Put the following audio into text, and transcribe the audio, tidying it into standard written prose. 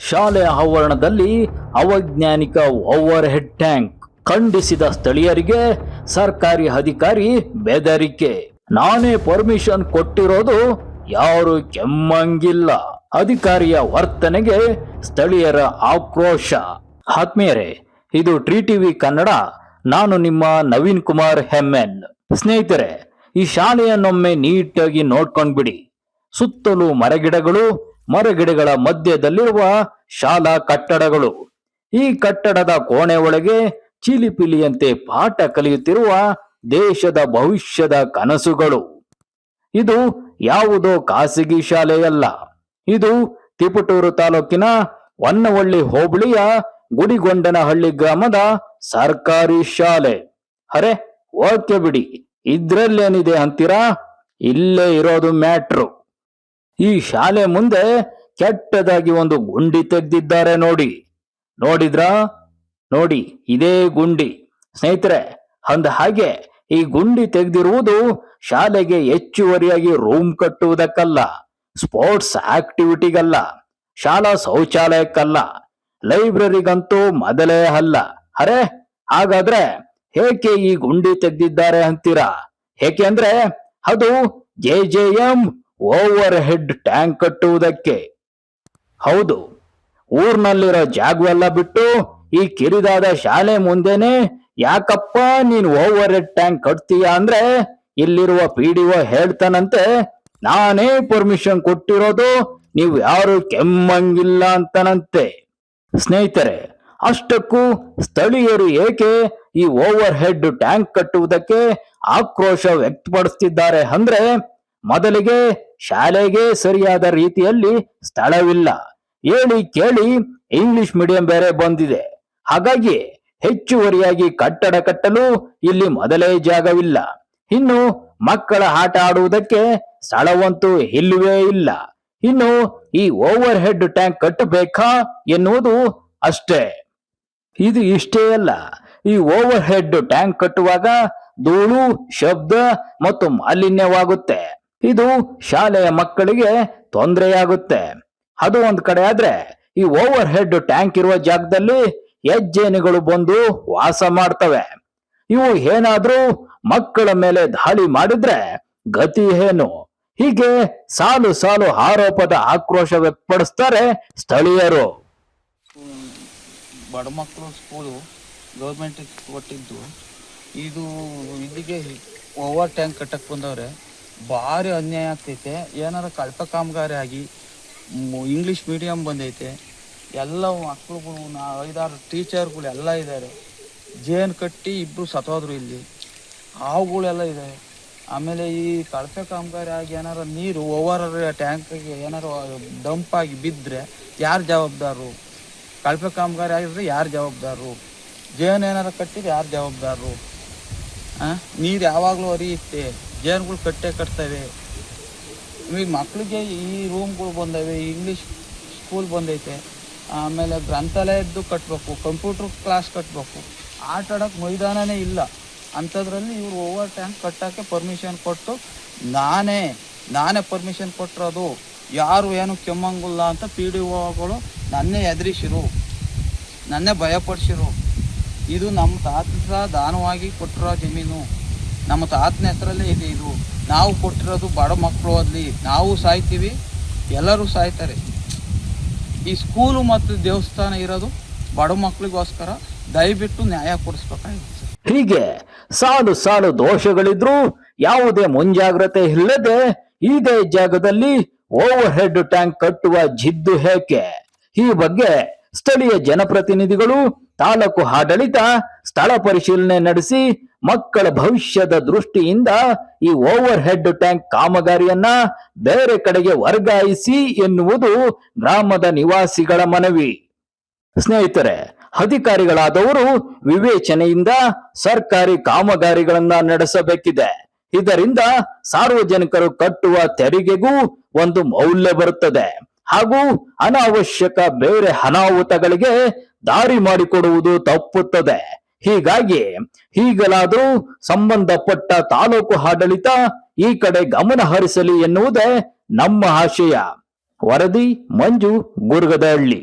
ಶಾಲೆಯ ಆವರಣದಲ್ಲಿ ಅವೈಜ್ಞಾನಿಕ ಓವರ್ ಹೆಡ್ ಟ್ಯಾಂಕ್ ಖಂಡಿಸಿದ ಸ್ಥಳೀಯರಿಗೆ ಸರ್ಕಾರಿ ಅಧಿಕಾರಿ ಬೆದರಿಕೆ. ನಾನೇ ಪರ್ಮಿಷನ್ ಕೊಟ್ಟಿರೋದು, ಯಾರು ಕೆಮ್ಮಂಗಿಲ್ಲ. ಅಧಿಕಾರಿಯ ವರ್ತನೆಗೆ ಸ್ಥಳೀಯರ ಆಕ್ರೋಶ. ಆತ್ಮೀಯರೇ, ಇದು ಟ್ರೀ ಟಿವಿ ಕನ್ನಡ. ನಾನು ನಿಮ್ಮ ನವೀನ್ ಕುಮಾರ್ ಹೆಮ್ಮೆನ್. ಸ್ನೇಹಿತರೆ, ಈ ಶಾಲೆಯನ್ನೊಮ್ಮೆ ನೀಟಾಗಿ ನೋಡ್ಕೊಂಡ್ಬಿಡಿ. ಸುತ್ತಲೂ ಮರಗಿಡಗಳ ಮಧ್ಯದಲ್ಲಿರುವ ಶಾಲಾ ಕಟ್ಟಡಗಳು. ಈ ಕಟ್ಟಡದ ಕೋಣೆ ಒಳಗೆ ಚಿಲಿಪಿಲಿಯಂತೆ ಪಾಠ ಕಲಿಯುತ್ತಿರುವ ದೇಶದ ಭವಿಷ್ಯದ ಕನಸುಗಳು. ಇದು ಯಾವುದೋ ಖಾಸಗಿ ಶಾಲೆಯಲ್ಲ. ಇದು ತಿಪಟೂರು ತಾಲೂಕಿನ ಹೊನ್ನವಳ್ಳಿ ಹೋಬಳಿಯ ಗುಡಿಗೊಂಡನಹಳ್ಳಿ ಗ್ರಾಮದ ಸರ್ಕಾರಿ ಶಾಲೆ. ಅರೆ, ಓಕೆ ಬಿಡಿ, ಇದ್ರಲ್ಲೇನಿದೆ ಅಂತೀರಾ? ಇಲ್ಲೇ ಇರೋದು ಮ್ಯಾಟ್ರು. ಈ ಶಾಲೆ ಮುಂದೆ ಕೆಟ್ಟದಾಗಿ ಒಂದು ಗುಂಡಿ ತೆಗೆದಿದ್ದಾರೆ ನೋಡಿದ್ರಾ? ನೋಡಿ, ಇದೇ ಗುಂಡಿ. ಸ್ನೇಹಿತರೆ, ಅಂದ ಹಾಗೆ ಈ ಗುಂಡಿ ತೆಗೆದಿರುವುದು ಶಾಲೆಗೆ ಹೆಚ್ಚುವರಿಯಾಗಿ ರೂಮ್ ಕಟ್ಟುವುದಕ್ಕಲ್ಲ, ಸ್ಪೋರ್ಟ್ಸ್ ಆಕ್ಟಿವಿಟಿಗಲ್ಲ, ಶಾಲಾ ಶೌಚಾಲಯಕ್ಕಲ್ಲ, ಲೈಬ್ರರಿಗಂತೂ ಮೊದಲೇ ಅಲ್ಲ. ಅರೆ, ಹಾಗಾದ್ರೆ ಏಕೆ ಈ ಗುಂಡಿ ತೆಗೆದಿದ್ದಾರೆ ಅಂತೀರಾ? ಏಕೆ ಅಂದ್ರೆ ಅದು JJM ಓವರ್ ಹೆಡ್ ಟ್ಯಾಂಕ್ ಕಟ್ಟುವುದಕ್ಕೆ. ಹೌದು, ಊರ್ನಲ್ಲಿರೋ ಜಾಗವೆಲ್ಲ ಬಿಟ್ಟು ಈ ಕಿರಿದಾದ ಶಾಲೆ ಮುಂದೆನೆ ಯಾಕಪ್ಪ ನೀನ್ ಓವರ್ ಹೆಡ್ ಟ್ಯಾಂಕ್ ಕಟ್ತೀಯ ಅಂದ್ರೆ ಇಲ್ಲಿರುವ PDO ಹೇಳ್ತಾನಂತೆ, ನಾನೇ ಪರ್ಮಿಷನ್ ಕೊಟ್ಟಿರೋದು, ನೀವು ಯಾರು ಕೆಮ್ಮಂಗಿಲ್ಲ ಅಂತನಂತೆ. ಸ್ನೇಹಿತರೆ, ಅಷ್ಟಕ್ಕೂ ಸ್ಥಳೀಯರು ಏಕೆ ಈ ಓವರ್ ಹೆಡ್ ಟ್ಯಾಂಕ್ ಕಟ್ಟುವುದಕ್ಕೆ ಆಕ್ರೋಶ ವ್ಯಕ್ತಪಡಿಸ್ತಿದ್ದಾರೆ ಅಂದ್ರೆ, ಮೊದಲಿಗೆ ಶಾಲೆಗೆ ಸರಿಯಾದ ರೀತಿಯಲ್ಲಿ ಸ್ಥಳವಿಲ್ಲ. ಹೇಳಿ ಕೇಳಿ ಇಂಗ್ಲಿಷ್ ಮೀಡಿಯಂ ಬೇರೆ ಬಂದಿದೆ. ಹಾಗಾಗಿ ಹೆಚ್ಚುವರಿಯಾಗಿ ಕಟ್ಟಡ ಕಟ್ಟಲು ಇಲ್ಲಿ ಮೊದಲೇ ಜಾಗವಿಲ್ಲ. ಇನ್ನು ಮಕ್ಕಳ ಆಟ ಆಡುವುದಕ್ಕೆ ಸ್ಥಳವಂತೂ ಇಲ್ಲವೇ ಇಲ್ಲ. ಇನ್ನು ಈ ಓವರ್ ಹೆಡ್ ಟ್ಯಾಂಕ್ ಕಟ್ಟಬೇಕಾ ಎನ್ನುವುದು ಅಷ್ಟೇ. ಇದು ಇಷ್ಟೇ ಅಲ್ಲ, ಈ ಓವರ್ ಹೆಡ್ ಟ್ಯಾಂಕ್ ಕಟ್ಟುವಾಗ ಧೂಳು, ಶಬ್ದ ಮತ್ತು ಮಾಲಿನ್ಯವಾಗುತ್ತೆ. ಇದು ಶಾಲೆಯ ಮಕ್ಕಳಿಗೆ ತೊಂದರೆಯಾಗುತ್ತೆ. ಅದು ಒಂದ್ ಕಡೆ ಆದ್ರೆ, ಈ ಓವರ್ ಹೆಡ್ ಟ್ಯಾಂಕ್ ಇರುವ ಜಾಗದಲ್ಲಿ ಹೆಜ್ಜೇನುಗಳು ಬಂದು ವಾಸ ಮಾಡ್ತವೆ. ಇವು ಏನಾದ್ರೂ ಮಕ್ಕಳ ಮೇಲೆ ದಾಳಿ ಮಾಡಿದ್ರೆ ಗತಿ ಏನು? ಹೀಗೆ ಸಾಲು ಆರೋಪದ ಆಕ್ರೋಶ ವ್ಯಕ್ತಪಡಿಸ್ತಾರೆ ಸ್ಥಳೀಯರು. ಬಡ ಮಕ್ಕಳು ಸ್ಕೂಲು ಗೌರ್ಮೆಂಟ್ ಕೊಟ್ಟಿದ್ದು, ಇದು ಇಲ್ಲಿಗೆ ಓವರ್ ಟ್ಯಾಂಕ್ ಕಟ್ಟಕ್ಕೆ ಬಂದವ್ರೆ. ಭಾರಿ ಅನ್ಯಾಯ ಆಗ್ತೈತೆ. ಏನಾರ ಕಲ್ಪ ಕಾಮಗಾರಿ ಆಗಿ ಇಂಗ್ಲೀಷ್ ಮೀಡಿಯಂ ಬಂದೈತೆ. ಎಲ್ಲ ಮಕ್ಕಳುಗಳು 5-6 ಟೀಚರ್ಗಳು ಎಲ್ಲ ಇದ್ದಾರೆ. ಜೇನು ಕಟ್ಟಿ ಇಬ್ಬರು ಸತ್ತೋದ್ರು. ಇಲ್ಲಿ ಹಾವುಗಳೆಲ್ಲ ಇದೆ. ಆಮೇಲೆ ಈ ಕಳಪೆ ಕಾಮಗಾರಿ ಆಗಿ ಏನಾರ ನೀರು ಓವರ್ ಟ್ಯಾಂಕಿಗೆ ಏನಾರು ಡಂಪ್ ಆಗಿ ಬಿದ್ದರೆ ಯಾರು ಜವಾಬ್ದಾರರು? ಕಳಪೆ ಕಾಮಗಾರಿ ಆಗಿದ್ರೆ ಯಾರು ಜವಾಬ್ದಾರರು? ಜೇನು ಏನಾರ ಕಟ್ಟಿದ್ರೆ ಯಾರು ಜವಾಬ್ದಾರರು? ನೀರು ಯಾವಾಗಲೂ ಹರಿಯುತ್ತೆ, ಜೇನುಗಳು ಕಟ್ತವೆ. ಈ ಮಕ್ಕಳಿಗೆ ಈ ರೂಮ್ಗಳು ಬಂದವೆ, ಇಂಗ್ಲೀಷ್ ಸ್ಕೂಲ್ ಬಂದೈತೆ. ಆಮೇಲೆ ಗ್ರಂಥಾಲಯದ್ದು ಕಟ್ಟಬೇಕು, ಕಂಪ್ಯೂಟರ್ ಕ್ಲಾಸ್ ಕಟ್ಟಬೇಕು, ಆಟ ಆಡೋಕ್ಕೆ ಮೈದಾನನೇ ಇಲ್ಲ. ಅಂಥದ್ರಲ್ಲಿ ಇವರು ಓವರ್ ಟ್ಯಾಂಕ್ ಕಟ್ಟೋಕ್ಕೆ ಪರ್ಮಿಷನ್ ಕೊಟ್ಟು, ನಾನೇ ಪರ್ಮಿಷನ್ ಕೊಟ್ಟಿರೋದು, ಯಾರು ಏನು ಕೆಮ್ಮಂಗಿಲ್ಲ ಅಂತ PDOಗಳು ನನ್ನೇ ಎದುರಿಸಿರು, ನನ್ನೇ ಭಯಪಡಿಸಿರು. ಇದು ನಮ್ಮ ತಾತ ದಾನವಾಗಿ ಕೊಟ್ಟಿರೋ ಜಮೀನು, ನಮ್ಮ ತಾತನ ಹೆಸರಲ್ಲೇ ಇದೆ. ಇದು ನಾವು ಕೊಟ್ಟಿರೋದು ಬಡ ಮಕ್ಕಳು. ಅಲ್ಲಿ ನಾವು ಸಾಯ್ತೀವಿ, ಎಲ್ಲರೂ ಸಾಯ್ತಾರೆ. ಈ ಸ್ಕೂಲು ಮತ್ತು ದೇವಸ್ಥಾನ ಇರೋದು ಬಡ ಮಕ್ಕಳಿಗೋಸ್ಕರ. ದಯವಿಟ್ಟು ನ್ಯಾಯ ಕೊಡಿಸ್ಬೇಕಾಗಿತ್ತು. ಹೀಗೆ ಸಾಲು ದೋಷಗಳಿದ್ರು ಯಾವುದೇ ಮುಂಜಾಗ್ರತೆ ಇಲ್ಲದೆ ಇದೇ ಜಾಗದಲ್ಲಿ ಓವರ್ ಹೆಡ್ ಟ್ಯಾಂಕ್ ಕಟ್ಟುವ ಜಿದ್ದು ಏಕೆ? ಈ ಬಗ್ಗೆ ಸ್ಥಳೀಯ ಜನಪ್ರತಿನಿಧಿಗಳು, ತಾಲೂಕು ಆಡಳಿತ ಸ್ಥಳ ಪರಿಶೀಲನೆ ನಡೆಸಿ ಮಕ್ಕಳ ಭವಿಷ್ಯದ ದೃಷ್ಟಿಯಿಂದ ಈ ಓವರ್ ಹೆಡ್ ಟ್ಯಾಂಕ್ ಕಾಮಗಾರಿಯನ್ನ ಬೇರೆ ಕಡೆಗೆ ವರ್ಗಾಯಿಸಿ ಎನ್ನುವುದು ಗ್ರಾಮದ ನಿವಾಸಿಗಳ ಮನವಿ. ಸ್ನೇಹಿತರೆ, ಅಧಿಕಾರಿಗಳಾದವರು ವಿವೇಚನೆಯಿಂದ ಸರ್ಕಾರಿ ಕಾಮಗಾರಿಗಳನ್ನ ನಡೆಸಬೇಕಿದೆ. ಇದರಿಂದ ಸಾರ್ವಜನಿಕರು ಕಟ್ಟುವ ತೆರಿಗೆಗೂ ಒಂದು ಮೌಲ್ಯ ಬರುತ್ತದೆ ಹಾಗೂ ಅನಾವಶ್ಯಕ ಬೇರೆ ಅನಾಹುತಗಳಿಗೆ ದಾರಿ ಮಾಡಿಕೊಡುವುದು ತಪ್ಪುತ್ತದೆ. ಹೀಗಾಗಿ ಈಗಲಾದರೂ ಸಂಬಂಧಪಟ್ಟ ತಾಲೂಕು ಆಡಳಿತ ಈ ಕಡೆ ಗಮನ ಹರಿಸಲಿ ಎನ್ನುವುದೇ ನಮ್ಮ ಆಶಯ. ವರದಿ ಮಂಜು ಗುರ್ಗದಹಳ್ಳಿ.